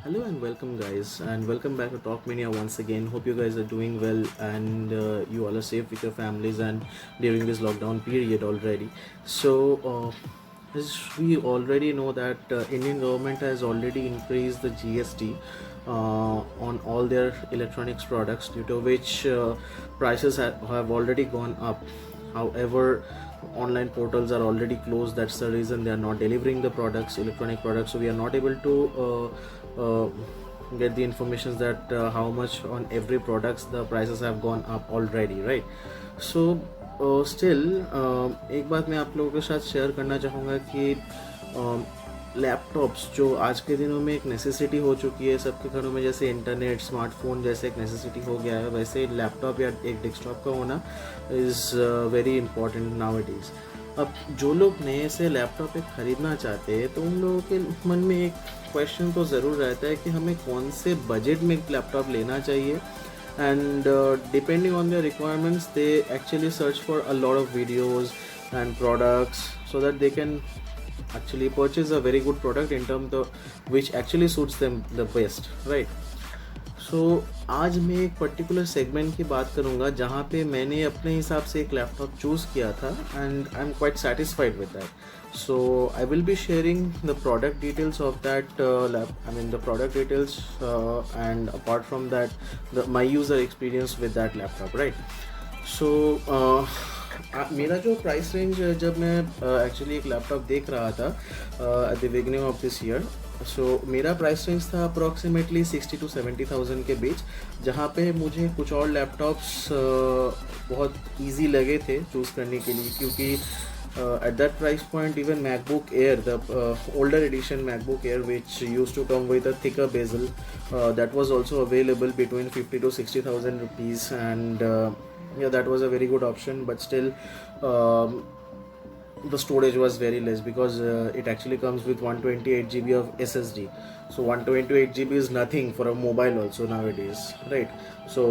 Hello and welcome, guys, and welcome back to Talk Mania once again. Hope you guys are doing well and you all are safe with your families and during this lockdown period already. As we already know that Indian government has already increased the GST on all their electronics products, due to which prices have already gone up. However, online portals are already closed. That's the reason they are not delivering the products, electronic products. So we are not able to get the information that how much on every products the prices have gone up already, right? So still एक बात मैं आप लोगों के साथ share करना चाहूँगा कि लैपटॉप्स जो आज के दिनों में एक नेसेसिटी हो चुकी है सबके घरों में, जैसे इंटरनेट, स्मार्टफोन जैसे एक नेसेसिटी हो गया है, वैसे लैपटॉप या एक डेस्कटॉप का होना is very important now it is. अब जो लोग नए से लैपटॉप एक ख़रीदना चाहते हैं तो उन लोगों के मन में एक क्वेश्चन तो ज़रूर रहता है कि हमें कौन से बजट में लैपटॉप लेना चाहिए। And depending on their requirements, they actually search for a lot of videos and products so that they can actually purchase a very good product in terms of which actually suits them the best, right? So आज मैं एक particular segment की बात करूँगा जहाँ पे मैंने अपने हिसाब से एक लैपटॉप चूज़ किया था and I am quite satisfied with that. So I will be sharing the product details of that the product details, and apart from that, my user experience with that laptop, right? So मेरा जो price range जब मैं actually एक laptop देख रहा था at the beginning of this year, so मेरा price range था अप्रॉक्सीमेटली 60 to 70,000 के बीच, जहाँ पे मुझे कुछ और लैपटॉप्स बहुत इजी लगे थे चूज़ करने के लिए, क्योंकि at that price point even MacBook Air, the older edition MacBook Air which used to come with a thicker bezel, that was also available between 50 to 60,000 rupees, and yeah, that was a very good option. But still the storage was very less because it actually comes with 128 GB of SSD. So 128 GB is nothing for a mobile also nowadays, right? So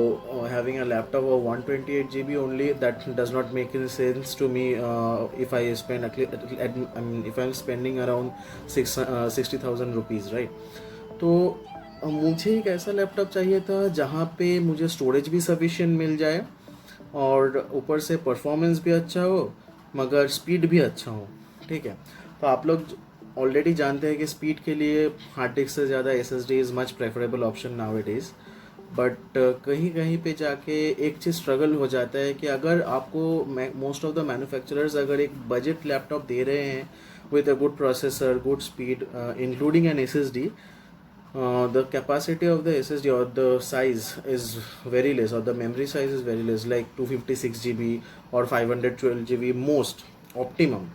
having a laptop of 128 GB only, that does not make any sense to me if I spend if I'm spending around 60,000 rupees, right? तो मुझे एक ऐसा laptop चाहिए था जहाँ पे मुझे storage भी सफिशिएंट मिल जाए और ऊपर से परफॉर्मेंस भी अच्छा हो मगर स्पीड भी अच्छा हो, ठीक है? तो आप लोग ऑलरेडी जानते हैं कि स्पीड के लिए हार्ड डिस्क से ज़्यादा SSD is much preferable option now it is. But कहीं कहीं पे जाके एक चीज़ स्ट्रगल हो जाता है कि अगर आपको मोस्ट ऑफ द मैन्युफैक्चरर्स अगर एक बजट लैपटॉप दे रहे हैं with a good processor, good speed, including an SSD, the capacity of the SSD or the size is very less, or the memory size is very less, like 256 GB or 512 GB most optimum,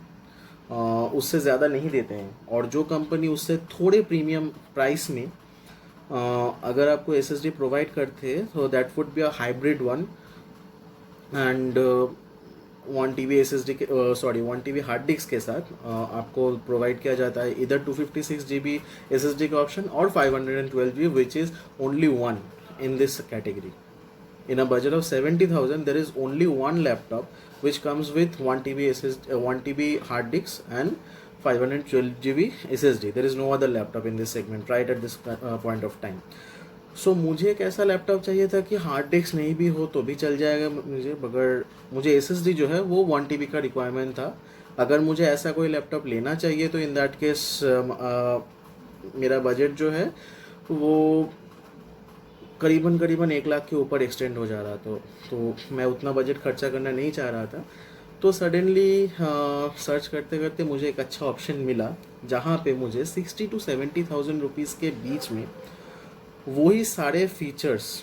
उससे ज़्यादा नहीं देते हैं। और जो company उससे थोड़े premium price में अगर आपको SSD प्रोवाइड करते हैं तो that would be a hybrid one, and 1 TB SSD के 1 TB हार्ड डिस्क के साथ आपको प्रोवाइड किया जाता है इधर 256 GB SSD का ऑप्शन और 512 GB, which is only one in this category. In a budget of 70,000, there is only one laptop which comes with 1 TB SSD, 1 TB hard disk and 512 GB SSD. There is no other laptop in this segment right at this point of time. So मुझे एक ऐसा laptop चाहिए था कि hard disk नहीं भी हो तो भी चल जाएगा मुझे, मगर मुझे SSD जो है वो 1 TB का रिक्वायरमेंट था। अगर मुझे ऐसा कोई लैपटॉप लेना चाहिए तो इन दैट केस मेरा बजट जो है वो करीबन 1 लाख के ऊपर एक्सटेंड हो जा रहा था, तो मैं उतना बजट खर्चा करना नहीं चाह रहा था। तो सडनली सर्च करते करते मुझे एक अच्छा ऑप्शन मिला जहाँ पे मुझे 60 to 70,000 रुपीज़ के बीच में वही सारे फीचर्स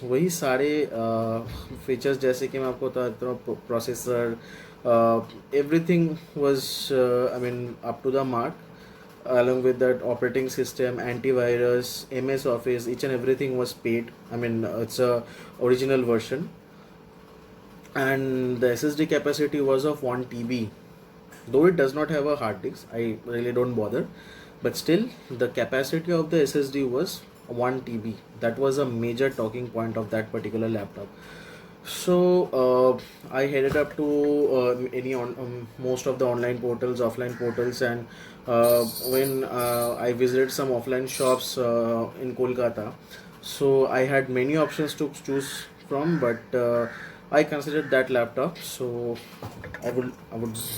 जैसे कि मैं आपको बताता हूँ, processor, everything was up to the mark, along with that operating system, antivirus, MS Office, each and everything was paid. It's a original version, and the SSD capacity was of 1 TB. Though it does not have a hard disk, I really don't bother, but still the capacity of the SSD was 1 TB. That was a major talking point of that particular laptop. So I headed up to any on most of the online portals, offline portals, and when I visited some offline shops in Kolkata, so I had many options to choose from, but I considered that laptop. So I would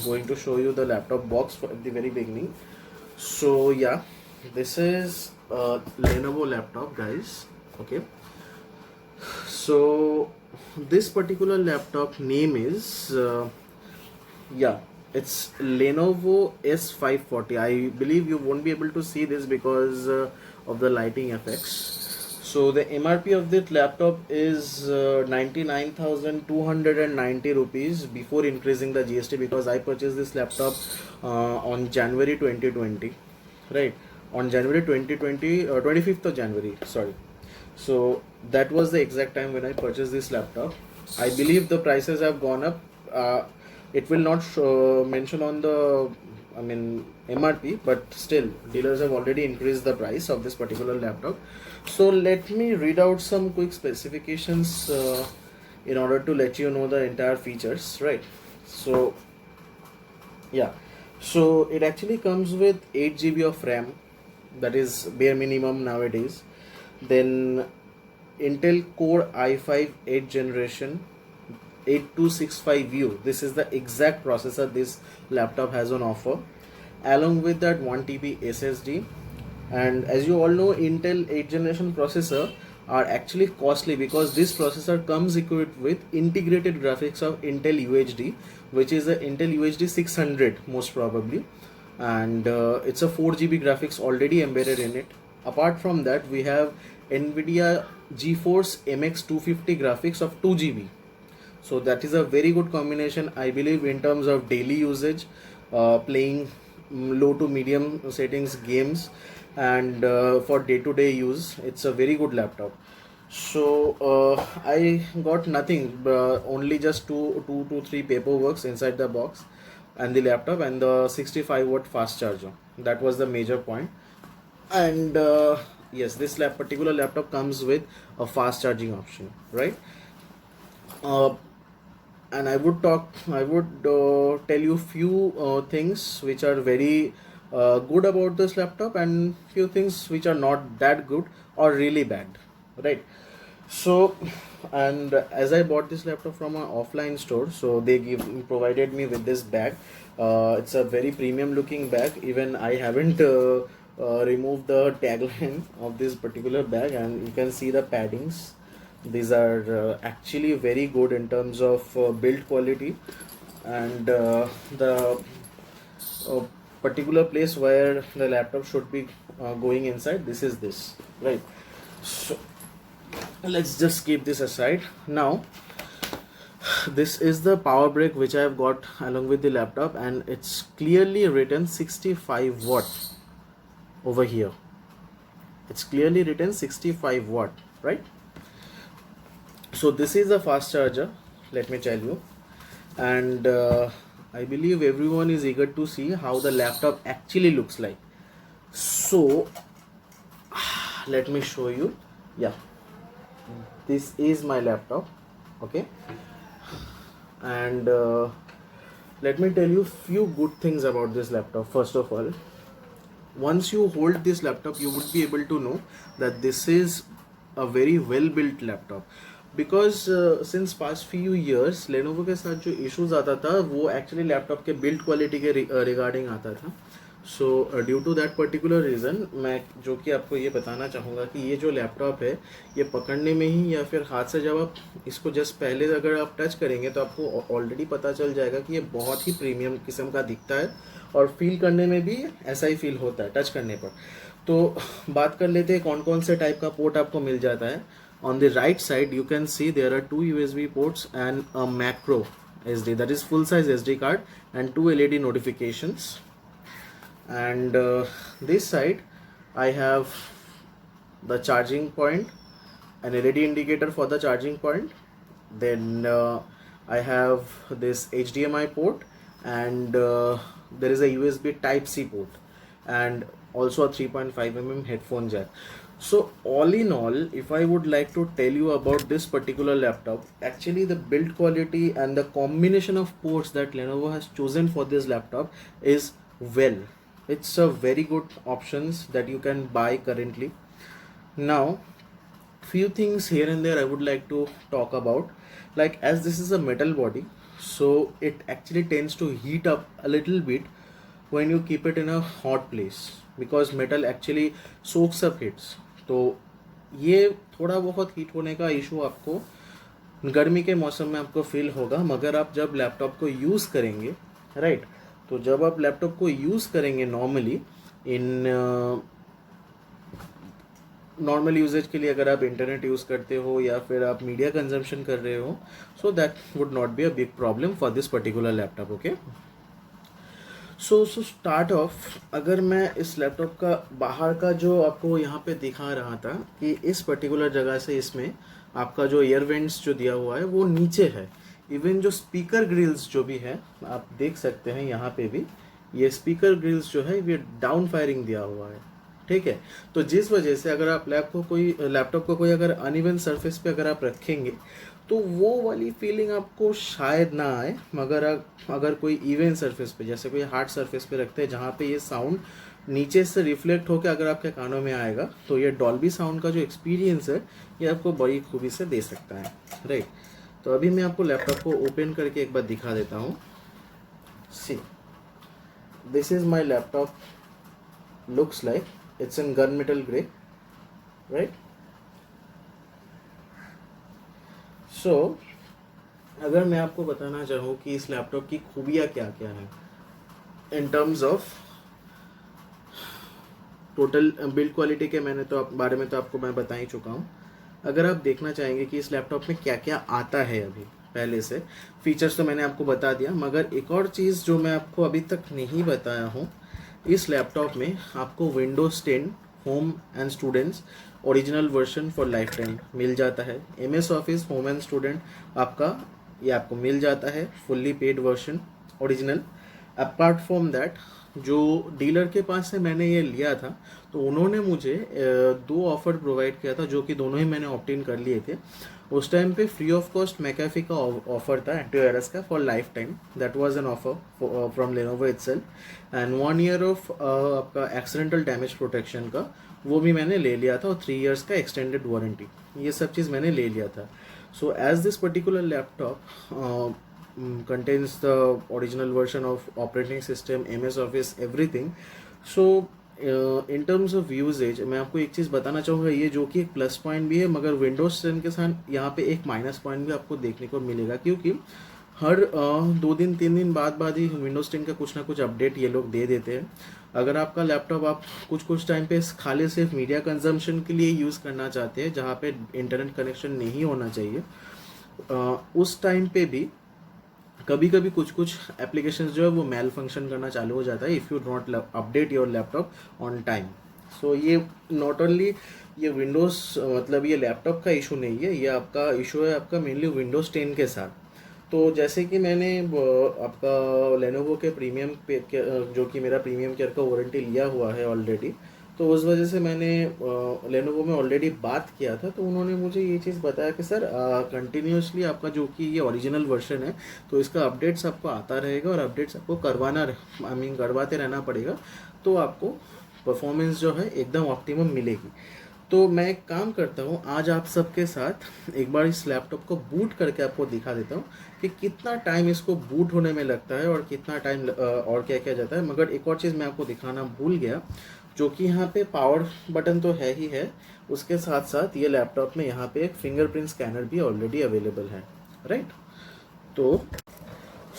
going to show you the laptop box at the very beginning. So yeah, this is a Lenovo laptop, guys. Okay, so this particular laptop name is yeah, it's Lenovo S540. I believe you won't be able to see this because of the lighting effects. So the MRP of this laptop is 99,290 rupees before increasing the GST, because I purchased this laptop on January 2020, right? On January 2020, 25th of January, sorry. So that was the exact time when I purchased this laptop. I believe the prices have gone up. It will not mention on the, I mean, MRP, but still dealers have already increased the price of this particular laptop. So let me read out some quick specifications in order to let you know the entire features, right? So yeah, so it actually comes with 8 GB of RAM, that is bare minimum nowadays. Then Intel Core i5 8th generation 8265U. This is the exact processor this laptop has on offer. Along with that 1 TB SSD. And as you all know, Intel 8th generation processor are actually costly because this processor comes equipped with integrated graphics of Intel UHD, which is a Intel UHD 600 most probably, and it's a 4 GB graphics already embedded in it. Apart from that, we have NVIDIA GeForce MX 250 graphics of 2 GB. So that is a very good combination, I believe, in terms of daily usage, playing low to medium settings games, and for day-to-day use, it's a very good laptop. So I got nothing, only just two to three paperworks inside the box, and the laptop and the 65-watt fast charger. That was the major point. And yes, this particular laptop comes with a fast charging option, right? Uh, and I would tell you few things which are very good about this laptop, and few things which are not that good or really bad, right? So, and as I bought this laptop from an offline store, so they provided me with this bag. It's a very premium looking bag. Even I haven't removed the tagline of this particular bag, and you can see the paddings. These are actually very good in terms of build quality, and the uh, particular place where the laptop should be going inside, this is this, right? So let's just keep this aside now. This is the power brick which I have got along with the laptop, and it's clearly written 65 watt over here. It's clearly written 65 watt, right? So this is a fast charger, let me tell you. And I believe everyone is eager to see how the laptop actually looks like. So let me show you. Yeah, this is my laptop. Okay, and let me tell you few good things about this laptop. First of all, once you hold this laptop, you would be able to know that this is a very well built laptop, because since past few years Lenovo के साथ जो issues आता था वो actually laptop के build quality के regarding आता था. So due to that particular reason, मैं जो कि आपको ये बताना चाहूँगा कि ये जो लैपटॉप है, ये पकड़ने में ही या फिर हाथ से जब आप इसको जस्ट पहले अगर आप टच करेंगे तो आपको ऑलरेडी पता चल जाएगा कि ये बहुत ही प्रीमियम किस्म का दिखता है, और फील करने में भी ऐसा ही फील होता है टच करने पर. तो बात कर लेते हैं कौन कौन से टाइप का पोर्ट आपको मिल जाता है. On the right side you can see there are 2 USB ports and a micro SD, that is full size SD card, and 2 LED notifications. And this side I have the charging point, an LED indicator for the charging point. Then I have this HDMI port, and there is a USB type C port, and also a 3.5 mm headphone jack. So all in all, if I would like to tell you about this particular laptop, actually the build quality and the combination of ports that Lenovo has chosen for this laptop is well, it's a very good options that you can buy currently. Now few things here and there I would like to talk about. Like, as this is a metal body, so it actually tends to heat up a little bit when you keep it in a hot place, because metal actually soaks up heats. तो ये थोड़ा बहुत heat होने का issue आपको गर्मी के मौसम में आपको फील होगा, मगर आप जब लैपटॉप को यूज़ करेंगे, राइट, तो जब आप लैपटॉप को यूज़ करेंगे नॉर्मली इन नॉर्मल यूजेज के लिए, अगर आप इंटरनेट यूज़ करते हो या फिर आप मीडिया कंजम्पशन कर रहे हो, so that would not be a big problem for this particular laptop. Okay, so start of, अगर मैं इस लैपटॉप का बाहर का जो आपको यहाँ पे दिखा रहा था कि इस पर्टिकुलर जगह से इसमें आपका जो एयर वेंट्स जो दिया हुआ है वो नीचे है. इवन जो स्पीकर ग्रिल्स जो भी है आप देख सकते हैं यहाँ पे भी, ये स्पीकर ग्रिल्स जो है ये डाउन फायरिंग दिया हुआ है. ठीक है, तो जिस वजह से अगर आप लैपटॉप को कोई अगर अनइवन सरफेस पे अगर आप रखेंगे तो वो वाली फीलिंग आपको शायद ना आए, मगर अगर कोई इवन सरफेस पे, जैसे कोई हार्ड सरफेस पे रखते हैं जहाँ पे ये साउंड नीचे से रिफ्लेक्ट होकर अगर आपके कानों में आएगा, तो ये डॉल्बी साउंड का जो एक्सपीरियंस है ये आपको बड़ी खूबी से दे सकता है. राइट, तो अभी मैं आपको लैपटॉप को ओपन करके एक बार दिखा देता हूँ. See, this is my laptop, looks like it's in gunmetal gray, right? So अगर मैं आपको बताना चाहूँ कि इस लैपटॉप की खूबियाँ क्या क्या हैं in terms of total build quality के, मैंने तो बारे में तो आपको मैं बता ही चुका हूँ. अगर आप देखना चाहेंगे कि इस लैपटॉप में क्या क्या आता है, अभी पहले से फीचर्स तो मैंने आपको बता दिया, मगर एक और चीज़ जो मैं आपको अभी तक नहीं बताया हूँ, इस लैपटॉप में आपको Windows 10 home and students original version for lifetime मिल जाता है. MS office home and student आपका ये आपको मिल जाता है fully paid version original. Apart from that, जो डीलर के पास से मैंने ये लिया था तो उन्होंने मुझे 2 ऑफर प्रोवाइड किया था, जो कि दोनों ही मैंने ऑप्ट इन कर लिए थे. उस टाइम पे फ्री ऑफ कॉस्ट मैकेफी का ऑफर था एंटीवायरस का for life time. That was an offer from Lenovo itself, and 1 year of आपका एक्सीडेंटल डैमेज प्रोटेक्शन का वो भी मैंने ले लिया था, और 3 इयर्स का एक्सटेंडेड वारंटी, ये सब चीज़ मैंने ले लिया था. So as this particular laptop contains the original version of operating system, MS Office, everything. So in terms of usage, मैं आपको एक चीज़ बताना चाहूँगा, ये जो कि एक प्लस पॉइंट भी है, मगर विंडोज 10 के साथ यहाँ पे एक माइनस पॉइंट भी आपको देखने को मिलेगा, क्योंकि हर 2 दिन 3 दिन बाद ही विंडोज 10 का कुछ ना कुछ अपडेट ये लोग दे देते हैं. अगर आपका लैपटॉप आप कुछ टाइम पे खाली सिर्फ मीडिया कंजम्पशन के लिए यूज़ करना चाहते हैं, जहाँ पे इंटरनेट कनेक्शन नहीं होना चाहिए, उस टाइम पे भी कभी कभी कुछ एप्लीकेशंस जो है वो मेल फंक्शन करना चालू हो जाता है if you not update your laptop on time. So ये नॉट ओनली ये विंडोज़ मतलब ये लैपटॉप का इशू नहीं है, ये आपका इशू है आपका मेनली विंडोज़ 10 के साथ. तो जैसे कि मैंने आपका लेनोवो के प्रीमियम पे जो कि मेरा प्रीमियम केयर का वारंटी लिया हुआ है ऑलरेडी, तो उस वजह से मैंने लेनोवो में ऑलरेडी बात किया था, तो उन्होंने मुझे ये चीज़ बताया कि सर कंटिन्यूसली आपका जो कि ये ओरिजिनल वर्जन है तो इसका अपडेट्स आपको आता रहेगा, और अपडेट्स आपको करवाते रहना पड़ेगा, तो आपको परफॉर्मेंस जो है एकदम ऑप्टिमम मिलेगी. तो मैं एक काम करता हूँ, आज आप सबके साथ एक बार इस लैपटॉप को बूट करके आपको दिखा देता हूँ कि कितना टाइम इसको बूट होने में लगता है और कितना टाइम और क्या क्या जाता है. मगर एक और चीज़ मैं आपको दिखाना भूल गया, जो कि यहाँ पे पावर बटन तो है ही है, उसके साथ साथ ये लैपटॉप में यहाँ पे एक फिंगरप्रिंट स्कैनर भी ऑलरेडी अवेलेबल है. राइट, तो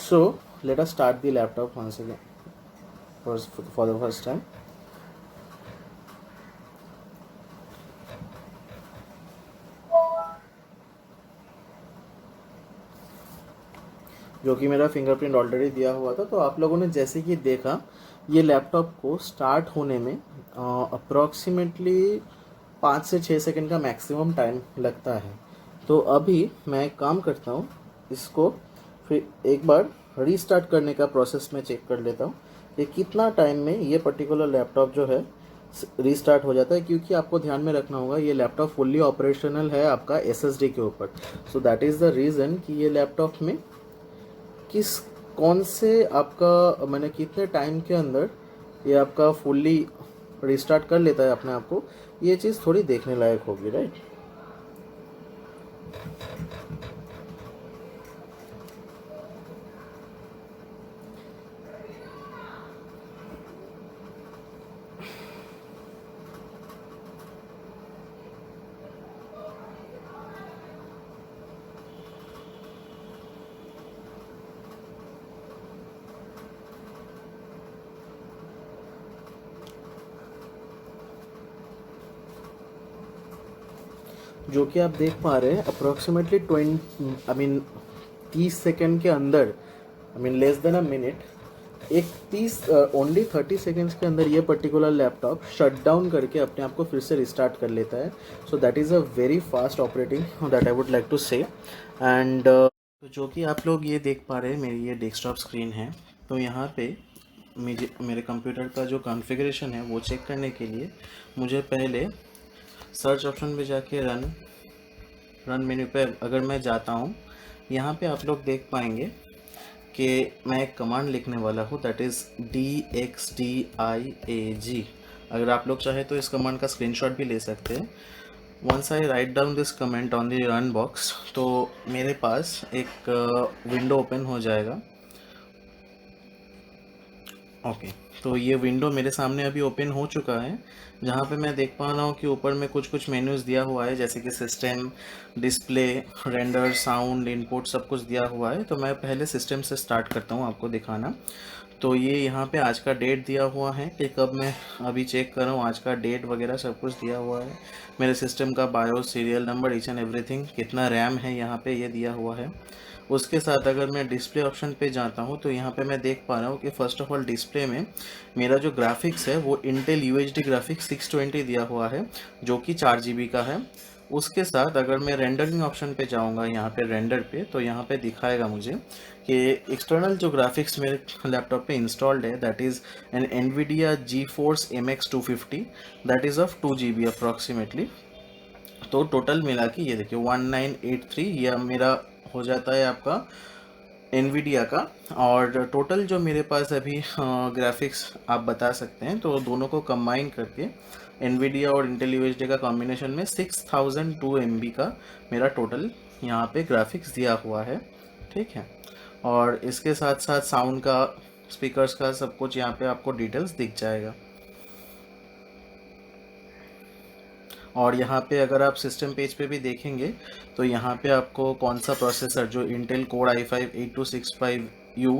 so let us start the laptop once again for the first time. जो कि मेरा फिंगरप्रिंट ऑलरेडी दिया हुआ था. तो आप लोगों ने जैसे कि देखा, ये लैपटॉप को स्टार्ट होने में अप्रॉक्सीमेटली 5 से 6 सेकंड का मैक्सिमम टाइम लगता है. तो अभी मैं एक काम करता हूँ, इसको फिर एक बार रीस्टार्ट करने का प्रोसेस में चेक कर लेता हूँ कि कितना टाइम में ये पर्टिकुलर लैपटॉप जो है रीस्टार्ट हो जाता है, क्योंकि आपको ध्यान में रखना होगा ये लैपटॉप फुल्ली ऑपरेशनल है आपका एसएसडी के ऊपर। सो दैट इज़ द रीज़न कि ये लैपटॉप में किस कौन से आपका मैंने कितने टाइम के अंदर ये आपका फुल्ली रिस्टार्ट कर लेता है अपने आप को, ये चीज़ थोड़ी देखने लायक होगी, राइट। जो कि आप देख पा रहे हैं अप्रोक्सीमेटली 30 सेकेंड के अंदर, लेस देन अ मिनट, एक 30 के अंदर ये पर्टिकुलर लैपटॉप शट डाउन करके अपने आप को फिर से रिस्टार्ट कर लेता है। So that is a very fast operating that I would like to say. And तो जो कि आप लोग ये देख पा रहे हैं मेरी ये डेस्कटॉप स्क्रीन है। तो यहाँ पे मेरे कंप्यूटर का जो कॉन्फ़िगरेशन है वो चेक करने के लिए मुझे पहले सर्च ऑप्शन पे जाके रन मेन्यू पे अगर मैं जाता हूँ, यहाँ पे आप लोग देख पाएंगे कि मैं एक कमांड लिखने वाला हूँ, दैट इज़ DXDIAG। अगर आप लोग चाहे तो इस कमांड का स्क्रीनशॉट भी ले सकते हैं। Once I write down this comment on the run box, तो मेरे पास एक विंडो ओपन हो जाएगा। ओके, तो ये विंडो मेरे सामने अभी ओपन हो चुका है, जहाँ पे मैं देख पा रहा हूँ कि ऊपर में कुछ मेन्यूज़ दिया हुआ है, जैसे कि system, display, render, sound, input, सब कुछ दिया हुआ है। तो मैं पहले सिस्टम से स्टार्ट करता हूँ आपको दिखाना। तो ये यहाँ पे आज का डेट दिया हुआ है कि कब मैं अभी चेक कर रहा हूँ, आज का डेट वगैरह सब कुछ दिया हुआ है। मेरे सिस्टम का BIOS, serial number, each and everything, कितना रैम है यहाँ पे ये दिया हुआ है। उसके साथ अगर मैं डिस्प्ले ऑप्शन पे जाता हूँ तो यहाँ पे मैं देख पा रहा हूँ कि फ़र्स्ट ऑफ ऑल डिस्प्ले में मेरा जो ग्राफिक्स है वो इंटेल यूएचडी ग्राफिक्स 620 दिया हुआ है, जो कि 4 GB का है। उसके साथ अगर मैं रेंडरिंग ऑप्शन पे जाऊँगा यहाँ पे रेंडर पे, तो यहाँ पे दिखाएगा मुझे कि एक्सटर्नल जो ग्राफिक्स मेरे लैपटॉप पे इंस्टॉल्ड है that is an NVIDIA GeForce MX 250, that is of 2 GB approximately. तो टोटल मिला के ये देखिए 1983 यह मेरा हो जाता है आपका NVIDIA का। और टोटल जो मेरे पास अभी ग्राफिक्स आप बता सकते हैं, तो दोनों को कंबाइन करके NVIDIA और Intel UHD का कॉम्बिनेशन में 6002 MB का मेरा टोटल यहाँ पे ग्राफिक्स दिया हुआ है, ठीक है। और इसके साथ साथ साउंड का, स्पीकर्स का, सब कुछ यहाँ पे आपको डिटेल्स दिख जाएगा। और यहाँ पे अगर आप सिस्टम पेज पे भी देखेंगे तो यहाँ पे आपको कौन सा प्रोसेसर, जो इंटेल कोर i5-8265U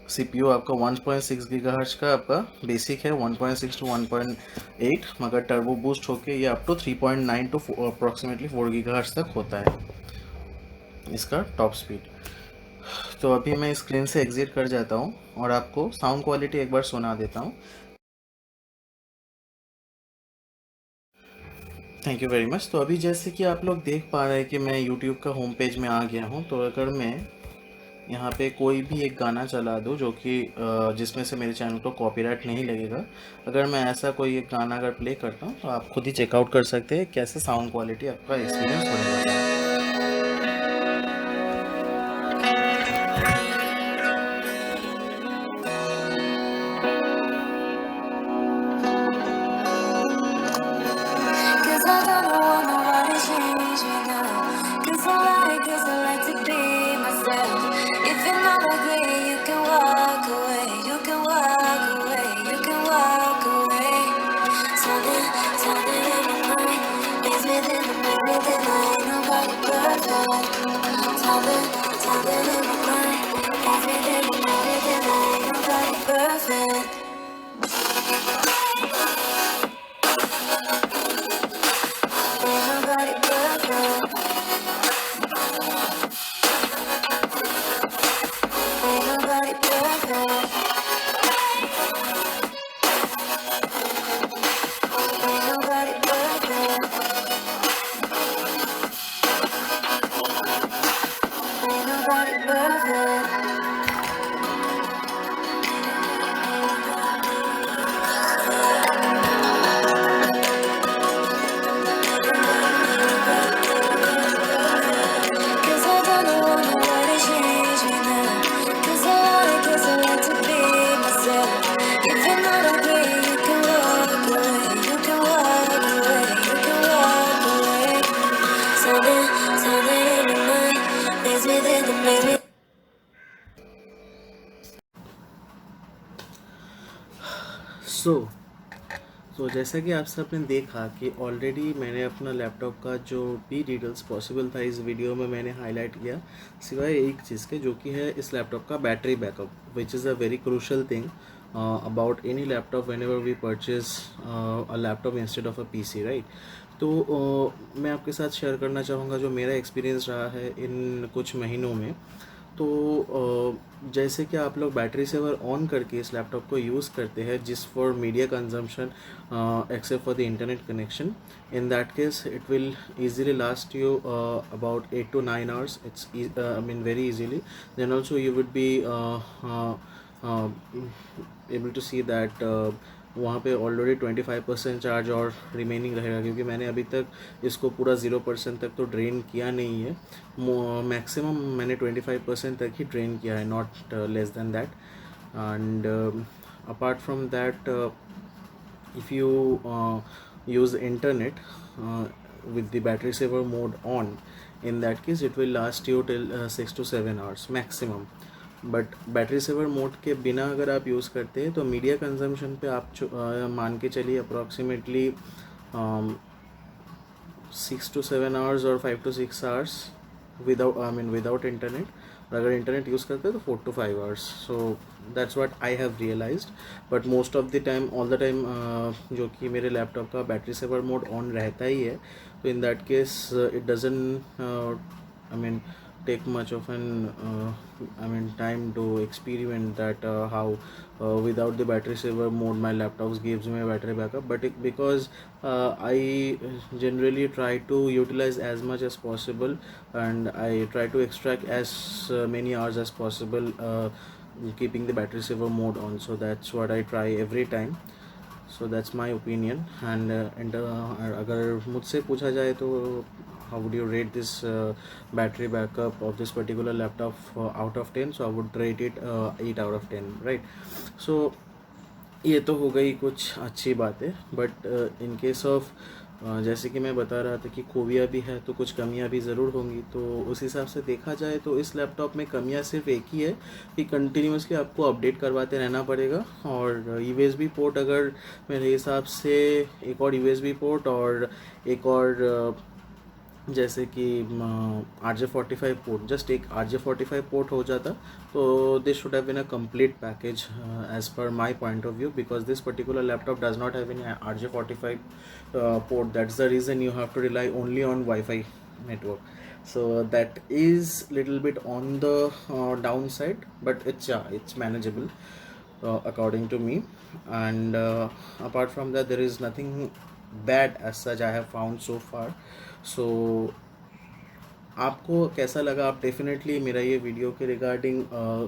CPU आपका 1.6 गीगाहर्ट्ज का आपका बेसिक है, 1.6 टू 1.8, मगर टर्बो बूस्ट होके ये up to 3.9 to approximately 4 gigahertz तक होता है इसका टॉप स्पीड। तो अभी मैं स्क्रीन से एग्जिट कर जाता हूँ और आपको साउंड क्वालिटी एक बार सुना देता हूँ। Thank you very much. तो अभी जैसे कि आप लोग देख पा रहे हैं कि मैं यूट्यूब का होम पेज में आ गया हूँ। तो अगर मैं यहाँ पे कोई भी एक गाना चला दूँ जो कि जिसमें से मेरे चैनल को कॉपीराइट नहीं लगेगा, अगर मैं ऐसा कोई एक गाना अगर प्ले करता हूँ तो आप खुद ही चेकआउट कर सकते हैं कैसे साउंड क्वालिटी आपका एक्सपीरियंस होने वाला है। Cause I don't want nobody change me now. Cause I like to be myself. If you're not agree, you can walk away. You can walk away. You can walk away. Something in my mind is within the minute that ain't nobody perfect. Something in my mind is within the minute that ain't nobody perfect. Ain't nobody perfect. Ain't nobody perfect. Ain't nobody perfect. Ain't nobody perfect. baby. सो जैसा कि आप सबने देखा कि already मैंने अपना laptop का जो भी डिटेल्स पॉसिबल था इस वीडियो में मैंने हाईलाइट किया, सिवाय एक चीज़ के, जो कि है इस लैपटॉप का battery backup, which is a very crucial thing about any laptop whenever we purchase a laptop instead of a PC, right. तो मैं आपके साथ शेयर करना चाहूँगा जो मेरा एक्सपीरियंस रहा है इन कुछ महीनों में। तो जैसे कि आप लोग बैटरी सेवर ऑन करके इस लैपटॉप को यूज़ करते हैं जिस for media consumption except for the internet connection, in that case it will easily last you about 8 to 9 hours. It's I mean very easily. Then also you would be uh, able to see that वहाँ पे already 25% charge और remaining रहेगा, क्योंकि मैंने अभी तक इसको पूरा 0% तक तो ड्रेन किया नहीं है। मैक्सिमम मैंने 25% तक ही ड्रेन किया है, not less than that. And apart from that, if you use internet with the battery saver mode on, in that case it will last you till 6 to 7 hours maximum. But battery saver mode के बिना अगर आप use करते हैं तो media consumption पे आप मान के चलिए अप्रॉक्सीमेटली 6 to 7 hours और 5 to 6 hours विदाउट इंटरनेट। और अगर इंटरनेट यूज़ करते हैं तो 4 to 5 hours. So that's what I have realised. But most of the time, all the time, जो कि मेरे लैपटॉप का बैटरी सेवर मोड ऑन रहता ही है, तो in that case it doesn't take much of an time to experiment that how without the battery saver mode my laptops gives me a battery backup. But because I generally try to utilize as much as possible, and I try to extract as many hours as possible keeping the battery saver mode on. So that's what I try every time. So that's my opinion. And अगर मुझसे पूछा जाए तो how would you rate this battery backup of this particular laptop out of 10? So I would rate it 8 out of 10, right? So ये तो हो गई कुछ अच्छी बातें, बट इन केस ऑफ जैसे कि मैं बता रहा था कि खूबियाँ भी है तो कुछ कमियाँ भी ज़रूर होंगी। तो उस हिसाब से देखा जाए तो इस लैपटॉप में कमियाँ सिर्फ एक ही है कि कंटिन्यूसली आपको अपडेट करवाते रहना पड़ेगा। और USB पोर्ट, अगर मेरे हिसाब से एक और USB पोर्ट और एक और जैसे कि RJ45 पोर्ट, जस्ट एक RJ45 पोर्ट हो जाता तो this should have been a complete package as per my point of view, because this particular laptop does not have any RJ45 port. That's the reason you have to rely only on wifi network. So that is little bit on the downside, but it's manageable according to me. And apart from that, there is nothing bad as such I have found so far. So आपको कैसा लगा, आप definitely मेरा ये video के regarding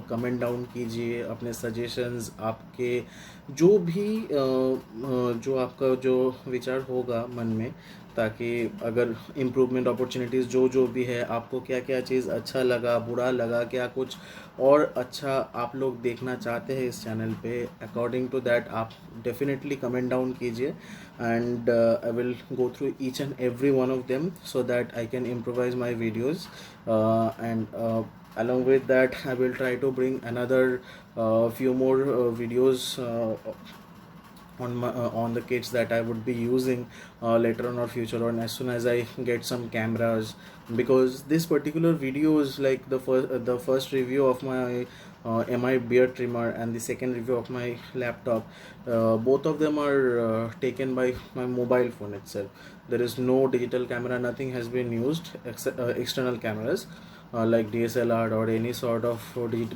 comment down कीजिए, अपने suggestions, आपके जो भी जो आपका जो विचार होगा मन में, ताकि अगर इम्प्रूवमेंट अपॉर्चुनिटीज़ जो भी है, आपको क्या क्या चीज़ अच्छा लगा, बुरा लगा, क्या कुछ और अच्छा आप लोग देखना चाहते हैं इस चैनल पे, अकॉर्डिंग टू दैट आप डेफिनेटली कमेंट डाउन कीजिए. And I will go through each and every one of them so that I can improvise my videos, and along with that I will try to bring another few more videos on the kits that I would be using later on or future on, as soon as I get some cameras, because this particular video is like the first review of my MI beard trimmer and the second review of my laptop. Both of them are taken by my mobile phone itself. There is no digital camera, nothing has been used except external cameras like DSLR or any sort of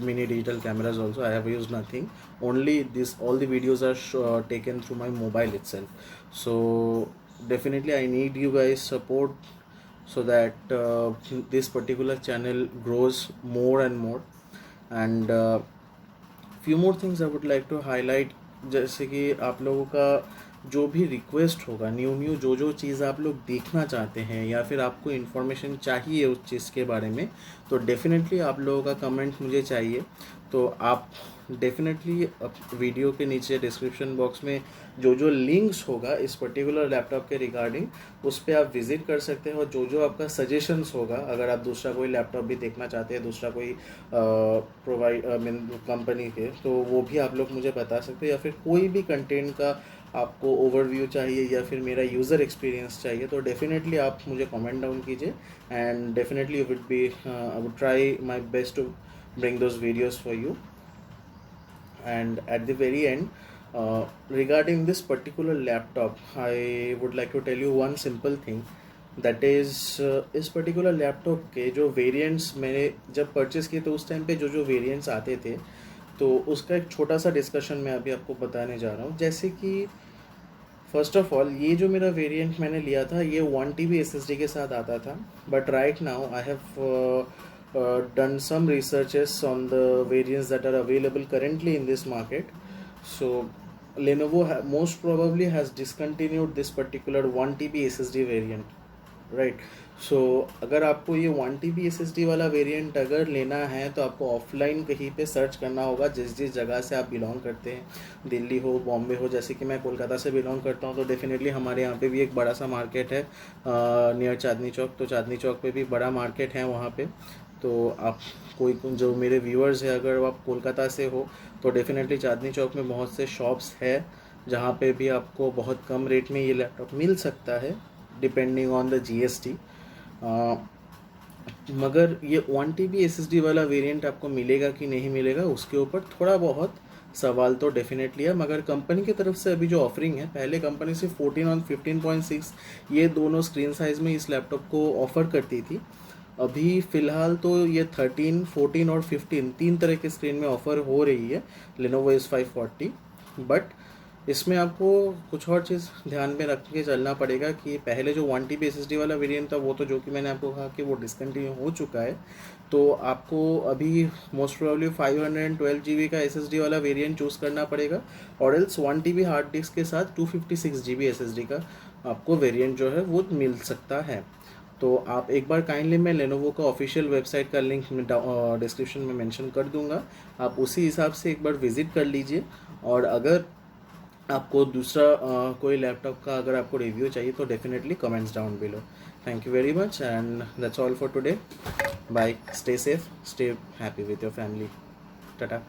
mini digital cameras also. I have used nothing, only this, all the videos are taken through my mobile itself. So definitely I need you guys support so that this particular channel grows more and more. And few more things I would like to highlight, जैसे कि आप लोगों का जो भी request होगा, new जो चीज़ आप लोग देखना चाहते हैं या फिर आपको इन्फॉर्मेशन चाहिए उस चीज़ के बारे में, तो डेफिनेटली आप लोगों का कमेंट मुझे चाहिए। तो आप डेफिनेटली वीडियो के नीचे डिस्क्रिप्शन बॉक्स में जो लिंक्स होगा इस पर्टिकुलर लैपटॉप के रिगार्डिंग, उस पर आप विज़िट कर सकते हैं। और जो आपका सजेशंस होगा, अगर आप दूसरा कोई लैपटॉप भी देखना चाहते हैं, दूसरा कोई प्रोवाइड मीन कंपनी के, तो वो भी आप लोग मुझे बता सकते हैं। या फिर कोई भी कंटेंट का आपको ओवरव्यू चाहिए या फिर मेरा यूज़र एक्सपीरियंस चाहिए, तो डेफिनेटली आप मुझे कमेंट डाउन कीजिए। And definitely I would try my best to bring those videos for you. And at the very end, regarding this particular laptop, I would like to tell you one simple thing, that is इस particular laptop के जो variants मैंने जब purchase किए तो उस time पे जो variants आते थे, तो उसका एक छोटा सा डिस्कशन मैं अभी आपको बताने जा रहा हूँ। जैसे कि फर्स्ट ऑफ ऑल, ये जो मेरा वेरिएंट मैंने लिया था, ये 1 TB SSD के साथ आता था। But right now I have done some researches on the variants that are available currently in this market. So Lenovo most probably has discontinued this particular 1 TB SSD variant, right? So अगर आपको ये 1 TB SSD वाला variant अगर लेना है, तो आपको offline कहीं पे सर्च करना होगा, जिस जगह से आप बिलोंग करते हैं। दिल्ली हो, बॉम्बे हो, जैसे कि मैं कोलकाता से बिलोंग करता हूँ, तो डेफिनेटली हमारे यहाँ पे भी एक बड़ा सा मार्केट है नियर चांदनी चौक। तो चांदनी चौक पे भी बड़ा मार्केट है वहाँ पे। तो आप कोई जो मेरे व्यूअर्स है, अगर आप कोलकाता से हो, तो डेफिनेटली चांदनी चौक में बहुत से शॉप्स है जहाँ पे भी आपको बहुत कम रेट में ये लैपटॉप मिल सकता है, डिपेंडिंग ऑन द GST। मगर ये 1 TB SSD वाला वेरिएंट आपको मिलेगा कि नहीं मिलेगा, उसके ऊपर थोड़ा बहुत सवाल तो डेफिनेटली है। मगर कंपनी की तरफ से अभी जो ऑफरिंग है, पहले कंपनी से 14 और 15.6 ये दोनों स्क्रीन साइज़ में इस लैपटॉप को ऑफ़र करती थी। अभी फ़िलहाल तो ये 13, 14 और 15 तीन तरह के स्क्रीन में ऑफ़र हो रही है Lenovo S540। बट इसमें आपको कुछ और चीज़ ध्यान में रख के चलना पड़ेगा कि पहले जो 1 TB SSD वाला वेरिएंट था, वो तो जो कि मैंने आपको कहा कि वो डिसकंटिन्यू हो चुका है। तो आपको अभी मोस्ट प्रोबेबली 512 GB का SSD वाला वेरिएंट चूज़ करना पड़ेगा, और एल्स 1 TB हार्ड डिस्क के साथ 256 GB SSD का आपको वेरिएंट जो है वो मिल सकता है। तो आप एक बार काइंडली, मैं लेनोवो का ऑफिशियल वेबसाइट का लिंक डिस्क्रिप्शन में मेंशन कर दूंगा, आप उसी हिसाब से एक बार विज़िट कर लीजिए। और अगर आपको दूसरा कोई लैपटॉप का अगर आपको रिव्यू चाहिए, तो definitely comments down below. Thank you very much, and that's all for today. Bye, stay safe, stay happy with your family. Tata.